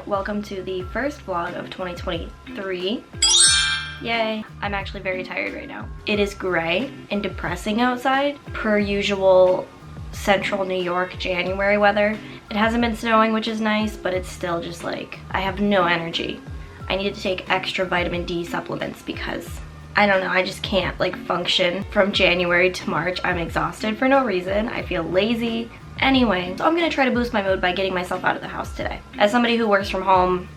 welcome to the first vlog of 2023. Yay. I'm actually very tired right now. It is gray and depressing outside, per usual central New York January weather. It hasn't been snowing, which is nice, but it's still just like, I have no energy. I need to take extra vitamin D supplements because I don't know, I just can't like function from January to March. I'm exhausted for no reason. I feel lazy. Anyway, so I'm gonna try to boost my mood by getting myself out of the house today. As somebody who works from home,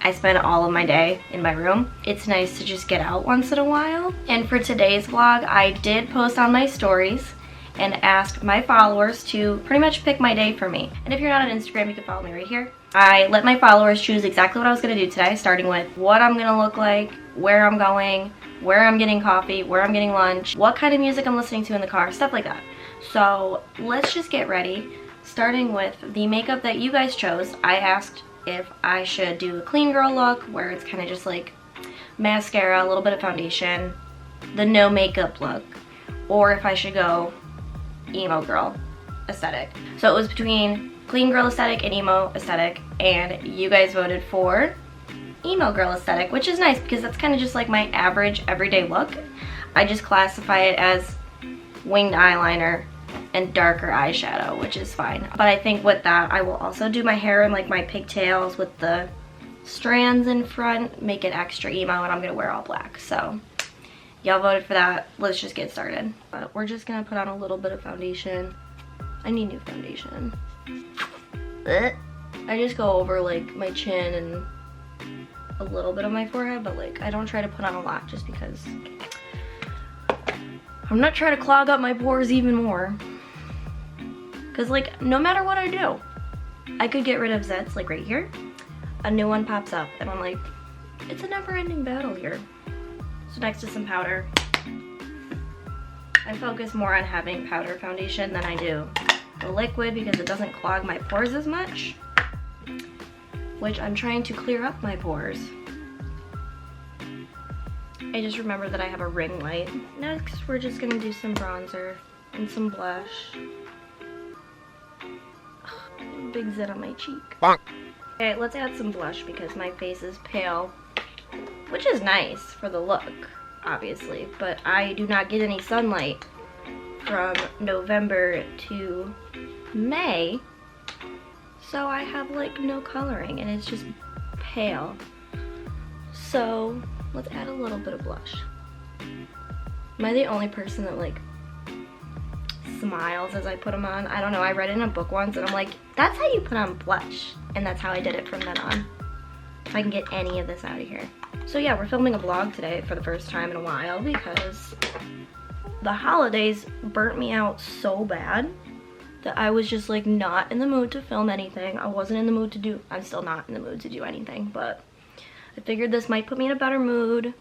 I spend all of my day in my room. It's nice to just get out once in a while. And for today's vlog, I did post on my stories and ask my followers to pretty much pick my day for me. And if you're not on Instagram, you can follow me right here. I let my followers choose exactly what I was gonna do today, starting with what I'm gonna look like, where I'm going, where I'm getting coffee, where I'm getting lunch, what kind of music I'm listening to in the car, stuff like that. So let's just get ready, starting with the makeup that you guys chose. I asked if I should do a clean girl look, where it's kind of just like mascara, a little bit of foundation, the no makeup look, or if I should go emo girl aesthetic. So it was between clean girl aesthetic and emo aesthetic, and you guys voted for emo girl aesthetic, which is nice because that's kind of just like my average everyday look. I just classify it as winged eyeliner and darker eyeshadow, which is fine. But I think with that, I will also do my hair in like my pigtails with the strands in front, make it extra emo, and I'm gonna wear all black. So y'all voted for that. Let's just get started. But we're just gonna put on a little bit of foundation. I need new foundation. I just go over like my chin and a little bit of my forehead, but like I don't try to put on a lot just because I'm not trying to clog up my pores even more. Cause like no matter what I do, I could get rid of zits like right here. A new one pops up and I'm like, it's a never-ending battle here. So next to some powder. I focus more on having powder foundation than I do the liquid because it doesn't clog my pores as much, which I'm trying to clear up my pores. I just remembered that I have a ring light. Next, we're just gonna do some bronzer and some blush. Ugh, big zit on my cheek. Bonk. Okay, let's add some blush because my face is pale, which is nice for the look, obviously, but I do not get any sunlight from November to May, so I have like no coloring and it's just pale. So let's add a little bit of blush. Am I the only person that like smiles as I put them on? I don't know, I read it in a book once and I'm like, that's how you put on blush, and that's how I did it from then on. If I can get any of this out of here. So yeah, we're filming a vlog today for the first time in a while because the holidays burnt me out so bad that I was just like not in the mood to film anything. I wasn't in the mood to do, I'm still not in the mood to do anything, but I figured this might put me in a better mood.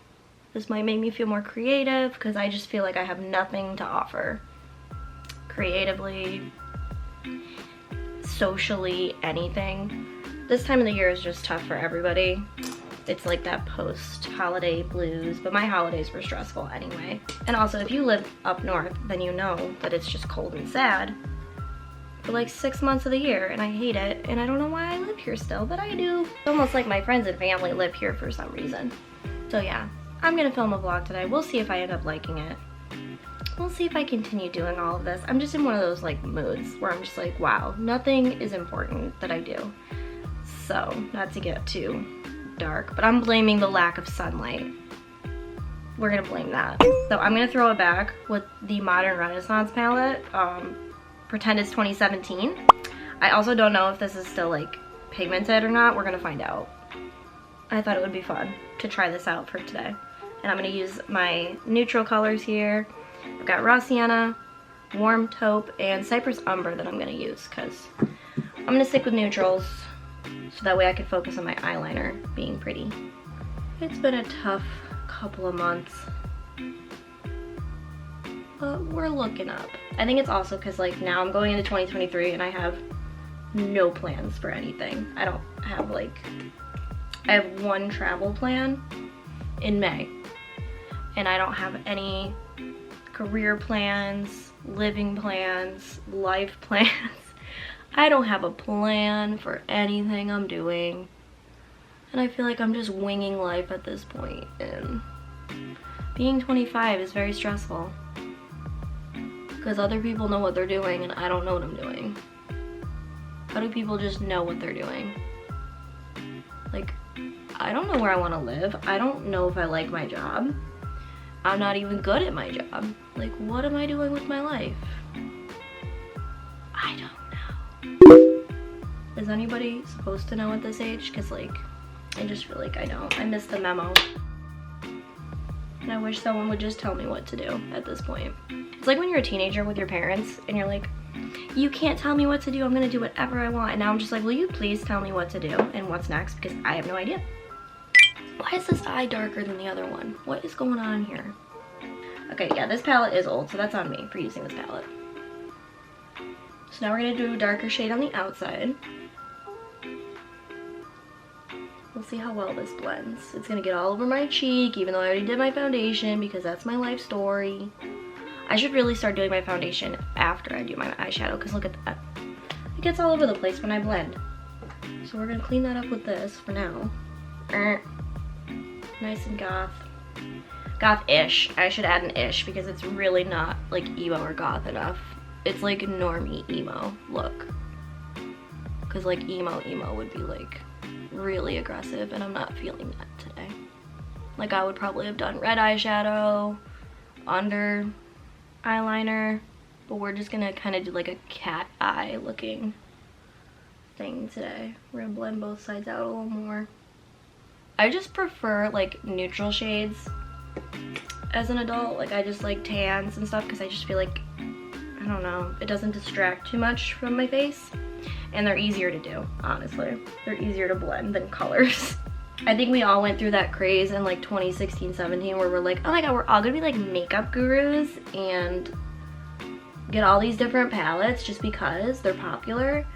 This might make me feel more creative because I just feel like I have nothing to offer creatively, socially, anything. This time of the year is just tough for everybody. It's like that post-holiday blues, but my holidays were stressful anyway. And also, if you live up north, then you know that it's just cold and sad for like 6 months of the year, and I hate it, and I don't know why I live here still, but I do. It's almost like my friends and family live here for some reason. So yeah, I'm gonna film a vlog today. We'll see if I end up liking it. We'll see if I continue doing all of this. I'm just in one of those like moods where I'm just like, wow, nothing is important that I do. So, not to get too dark, but I'm blaming the lack of sunlight. We're gonna blame that. So I'm gonna throw it back with the Modern Renaissance palette. Pretend it's 2017. I also don't know if this is still like pigmented or not. We're gonna find out. I thought it would be fun to try this out for today. And I'm gonna use my neutral colors here. I've got raw sienna, warm taupe, and cypress umber that I'm gonna use because I'm gonna stick with neutrals so that way I can focus on my eyeliner being pretty. It's been a tough couple of months, but we're looking up. I think it's also because like now I'm going into 2023 and I have no plans for anything. I don't have like, I have one travel plan in May and I don't have any career plans, living plans, life plans. I don't have a plan for anything I'm doing. And I feel like I'm just winging life at this point, and being 25 is very stressful because other people know what they're doing and I don't know what I'm doing. How do people just know what they're doing? Like, I don't know where I want to live. I don't know if I like my job. I'm not even good at my job. Like, what am I doing with my life? I don't know. Is anybody supposed to know at this age? Because, like, I just feel like I don't. I missed the memo. And I wish someone would just tell me what to do at this point. It's like when you're a teenager with your parents and you're like, you can't tell me what to do. I'm gonna do whatever I want. And now I'm just like, will you please tell me what to do and what's next? Because I have no idea. Why is this eye darker than the other one? What is going on here? Okay, yeah, this palette is old, so that's on me for using this palette. So now we're gonna do a darker shade on the outside. We'll see how well this blends. It's gonna get all over my cheek, even though I already did my foundation because that's my life story. I should really start doing my foundation after I do my eyeshadow, because look at that. It gets all over the place when I blend. So we're gonna clean that up with this for now. Nice and goth. Goth-ish. I should add an ish because it's really not like emo or goth enough. It's like normie emo look. Because like emo would be like really aggressive, and I'm not feeling that today. Like, I would probably have done red eyeshadow, under eyeliner, but we're just gonna kind of do like a cat eye looking thing today. We're gonna blend both sides out a little more. I just prefer like neutral shades as an adult. Like, I just like tans and stuff because I just feel like, I don't know, it doesn't distract too much from my face. And they're easier to do, honestly. They're easier to blend than colors. I think we all went through that craze in like 2016, 17 where we're like, oh my god, we're all gonna be like makeup gurus and get all these different palettes just because they're popular.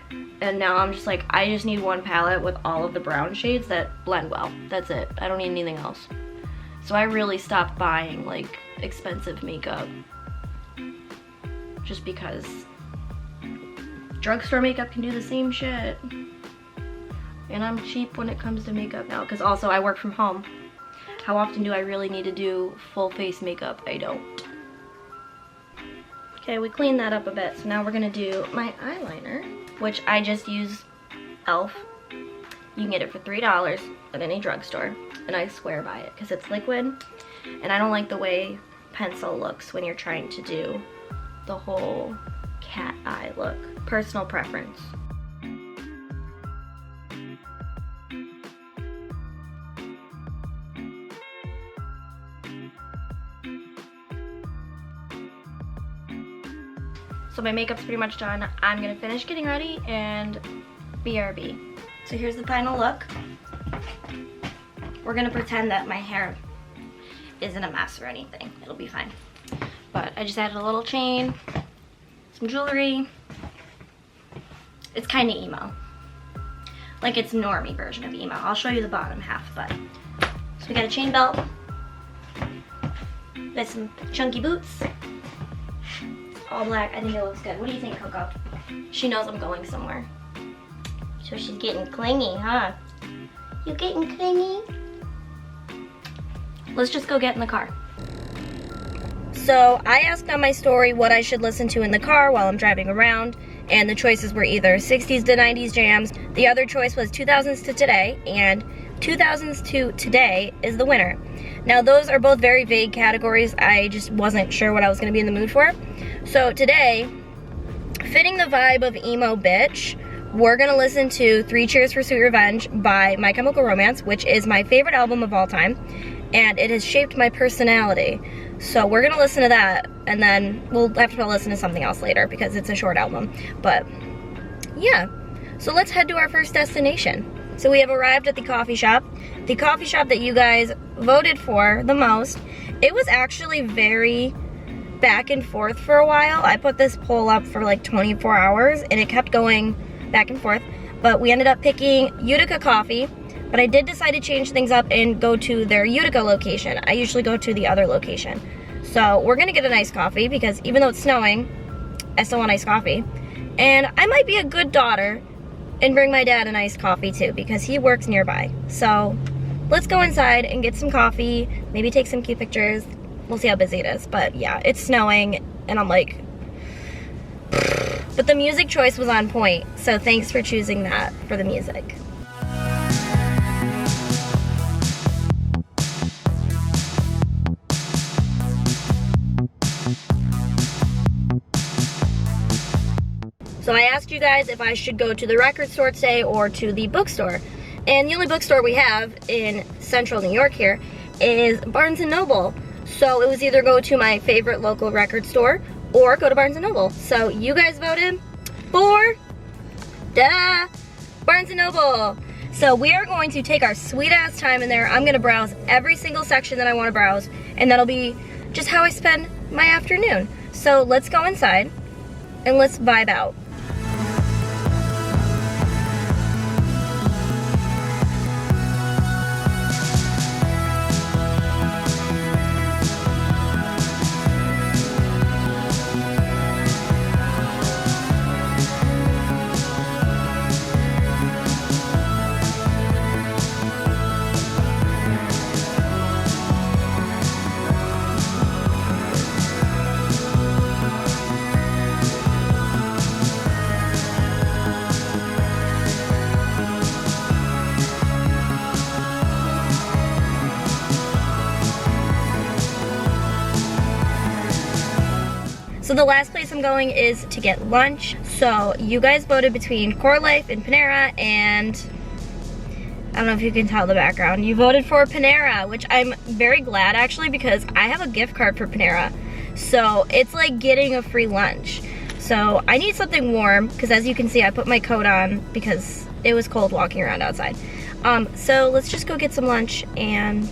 And now I'm just like, I just need one palette with all of the brown shades that blend well. That's it. I don't need anything else. So I really stopped buying like expensive makeup just because drugstore makeup can do the same shit. And I'm cheap when it comes to makeup now, because also I work from home. How often do I really need to do full face makeup? I don't. Okay, we cleaned that up a bit, so now we're gonna do my eyeliner, which I just use e.l.f. You can get it for $3 at any drugstore, and I swear by it because it's liquid, and I don't like the way pencil looks when you're trying to do the whole cat eye look. Personal preference. So my makeup's pretty much done. I'm gonna finish getting ready and BRB. So here's the final look. We're gonna pretend that my hair isn't a mess or anything. It'll be fine. But I just added a little chain, some jewelry. It's kind of emo. Like, it's normie version of emo. I'll show you the bottom half, but. So we got a chain belt. Got some chunky boots. All black. I think it looks good. What do you think, Coco? She knows I'm going somewhere. So she's getting clingy, huh? You getting clingy? Let's just go get in the car. So I asked on my story what I should listen to in the car while I'm driving around, and the choices were either 60s to 90s jams. The other choice was 2000s to today, and 2000s to today is the winner. Now those are both very vague categories. I just wasn't sure what I was gonna be in the mood for. So today, fitting the vibe of emo bitch, we're gonna listen to 3 Cheers for Sweet Revenge by My Chemical Romance, which is my favorite album of all time, and it has shaped my personality. So we're gonna listen to that, and then we'll have to listen to something else later because it's a short album. But yeah, so let's head to our first destination. So we have arrived at the coffee shop that you guys voted for the most. It was actually very back and forth for a while. I put this poll up for like 24 hours and it kept going back and forth, but we ended up picking Utica Coffee. But I did decide to change things up and go to their Utica location. I usually go to the other location. So we're gonna get a nice coffee because even though it's snowing, I still want iced coffee. And I might be a good daughter and bring my dad an iced coffee too because he works nearby. So let's go inside and get some coffee, maybe take some cute pictures. We'll see how busy it is, but yeah, it's snowing and I'm like, but the music choice was on point, so thanks for choosing that for the music. So I asked you guys if I should go to the record store today or to the bookstore. And the only bookstore we have in central New York here is Barnes & Noble. So it was either go to my favorite local record store or go to Barnes & Noble. So you guys voted for Barnes & Noble. So we are going to take our sweet ass time in there. I'm gonna browse every single section that I wanna browse, and that'll be just how I spend my afternoon. So let's go inside and let's vibe out. So the last place I'm going is to get lunch. So you guys voted between Core Life and Panera, and I don't know if you can tell the background. You voted for Panera, which I'm very glad actually because I have a gift card for Panera. So it's like getting a free lunch. So I need something warm because as you can see I put my coat on because it was cold walking around outside. So let's just go get some lunch, and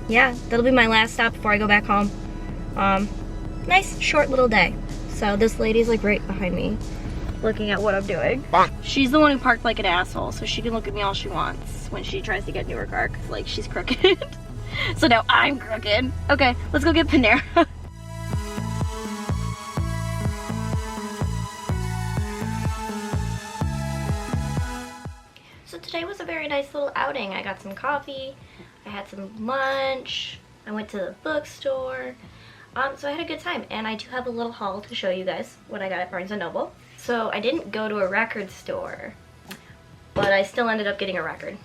yeah, that'll be my last stop before I go back home. Nice short little day. So this lady's like right behind me looking at what I'm doing. She's the one who parked like an asshole, so she can look at me all she wants when she tries to get into her car because like she's crooked. So now I'm crooked. Okay, let's go get Panera. So today was a very nice little outing. I got some coffee, I had some lunch, I went to the bookstore. So I had a good time, and I do have a little haul to show you guys what I got at Barnes & Noble. So I didn't go to a record store, but I still ended up getting a record.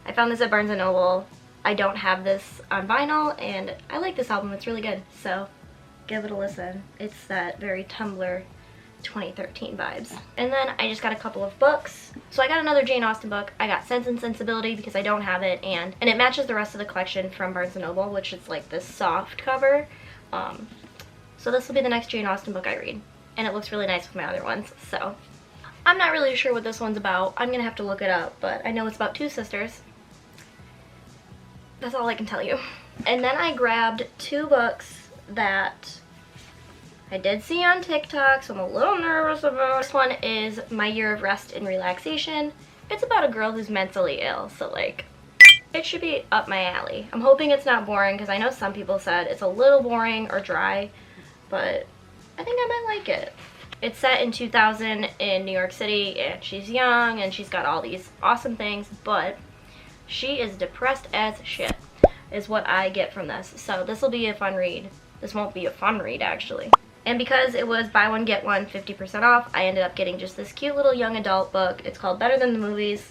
I found this at Barnes & Noble. I don't have this on vinyl, and I like this album. It's really good, so give it a listen. It's that very Tumblr 2013 vibes. And then I just got a couple of books. So I got another Jane Austen book. I got Sense and Sensibility because I don't have it, and it matches the rest of the collection from Barnes & Noble, which is like this soft cover. So this will be the next Jane Austen book I read, and it looks really nice with my other ones. So I'm not really sure what this one's about. I'm gonna have to look it up, but I know it's about two sisters. That's all I can tell you. And then I grabbed two books that I did see on TikTok, so I'm a little nervous about. This one is My Year of Rest and Relaxation. It's about a girl who's mentally ill, so like, it should be up my alley. I'm hoping it's not boring, because I know some people said it's a little boring or dry, but I think I might like it. It's set in 2000 in New York City, and she's young, and she's got all these awesome things, but she is depressed as shit, is what I get from this. So this will be a fun read. This won't be a fun read, actually. And because it was buy one, get one, 50% off, I ended up getting just this cute little young adult book. It's called Better Than the Movies,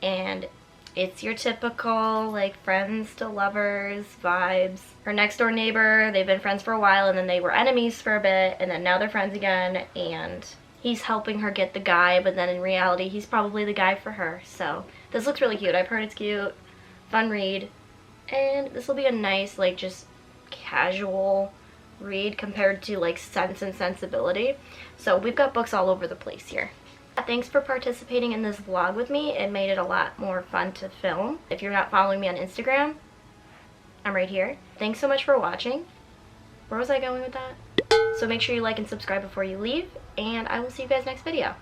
and it's your typical, like, friends to lovers vibes. Her next door neighbor, they've been friends for a while, and then they were enemies for a bit, and then now they're friends again, and he's helping her get the guy, but then in reality, he's probably the guy for her. So this looks really cute. I've heard it's cute, fun read, and this will be a nice, like, just casual read compared to like Sense and Sensibility. So we've got books all over the place here. Thanks for participating in this vlog with me. It made it a lot more fun to film. If you're not following me on Instagram, I'm right here. Thanks so much for watching. Where was I going with that? So make sure you like and subscribe before you leave, and I will see you guys next video.